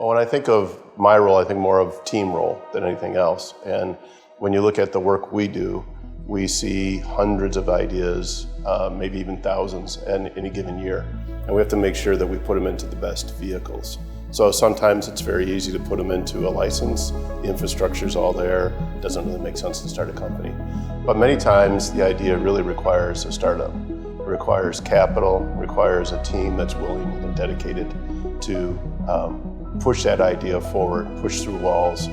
Well, when I think of my role, I think more of team role than anything else. And when you look at the work we do, we see hundreds of ideas, maybe even thousands in any given year. And we have to make sure that we put them into the best vehicles. So sometimes it's very easy to put them into a license. The infrastructure's all there. It doesn't really make sense to start a company. But many times the idea really requires a startup. It requires capital, requires a team that's willing and dedicated to push that idea forward, push through walls,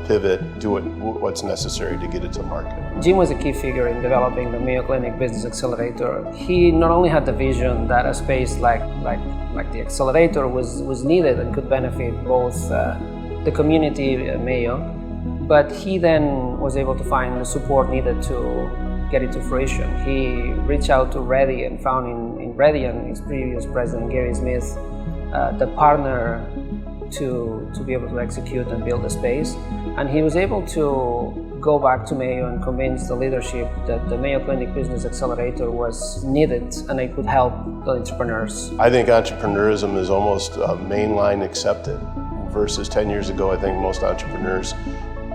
pivot, do what's necessary to get it to market. Jim was a key figure in developing the Mayo Clinic Business Accelerator. He not only had the vision that a space like the accelerator was needed and could benefit both the community at Mayo, but he then was able to find the support needed to get it to fruition. He reached out to R.A.V.E and found in R.A.V.E and his previous president, Gary Smith, the partner to be able to execute and build the space. And he was able to go back to Mayo and convince the leadership that the Mayo Clinic Business Accelerator was needed and it could help the entrepreneurs. I think entrepreneurism is almost mainline accepted versus 10 years ago. I think most entrepreneurs,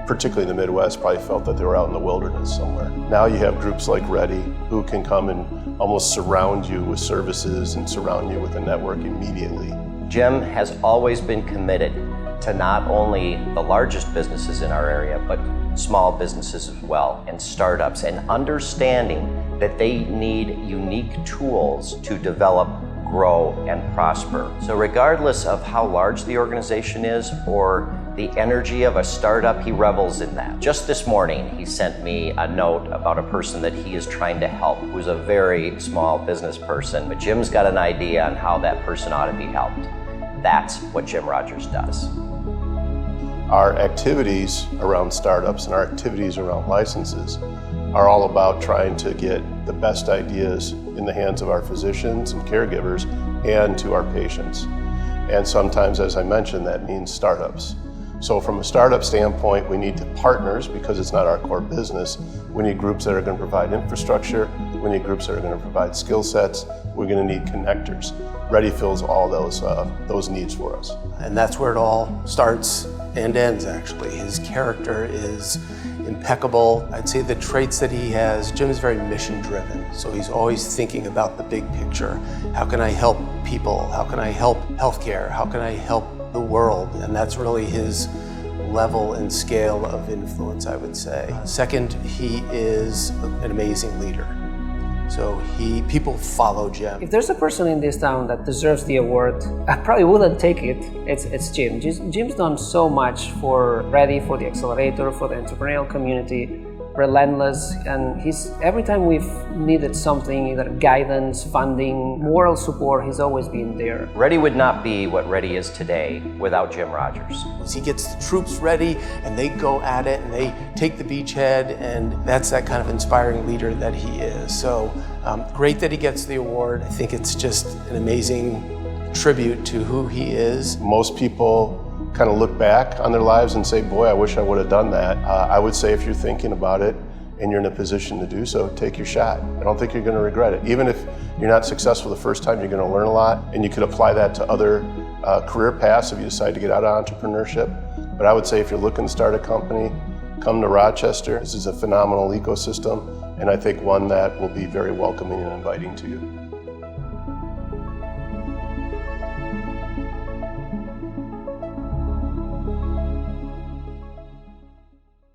particularly in the Midwest, probably felt that they were out in the wilderness somewhere. Now you have groups like R.A.V.E who can come and almost surround you with services and surround you with a network immediately. Jim has always been committed to not only the largest businesses in our area, but small businesses as well, and startups, and understanding that they need unique tools to develop, grow, and prosper. So regardless of how large the organization is or the energy of a startup, he revels in that. Just this morning, he sent me a note about a person that he is trying to help, who's a very small business person, but Jim's got an idea on how that person ought to be helped. That's what Jim Rogers does. Our activities around startups and our activities around licenses are all about trying to get the best ideas in the hands of our physicians and caregivers and to our patients. And sometimes, as I mentioned, that means startups. So from a startup standpoint, we need partners because it's not our core business. We need groups that are going to provide infrastructure. We need groups that are going to provide skill sets. We're going to need connectors. R.A.V.E fills all those needs for us. And that's where it all starts and ends, actually. His character is impeccable. I'd say the traits that he has, Jim is very mission-driven, so he's always thinking about the big picture. How can I help people? How can I help healthcare? How can I help the world? And that's really his level and scale of influence, I would say. Second, he is an amazing leader. So people follow Jim. If there's a person in this town that deserves the award, I probably wouldn't take it. It's Jim. Jim's done so much for R.A.V.E, for the accelerator, for the entrepreneurial community, relentless, and every time we've needed something, either guidance, funding, moral support, he's always been there. R.A.V.E would not be what R.A.V.E is today without Jim Rogers. He gets the troops ready and they go at it and they take the beachhead, and that's that kind of inspiring leader that he is. So great that he gets the award. I think it's just an amazing tribute to who he is. Most people kind of look back on their lives and say, boy, I wish I would have done that. I would say if you're thinking about it and you're in a position to do so, take your shot. I don't think you're going to regret it. Even if you're not successful the first time, you're going to learn a lot, and you could apply that to other career paths if you decide to get out of entrepreneurship. But I would say if you're looking to start a company, come to Rochester. This is a phenomenal ecosystem, and I think one that will be very welcoming and inviting to you.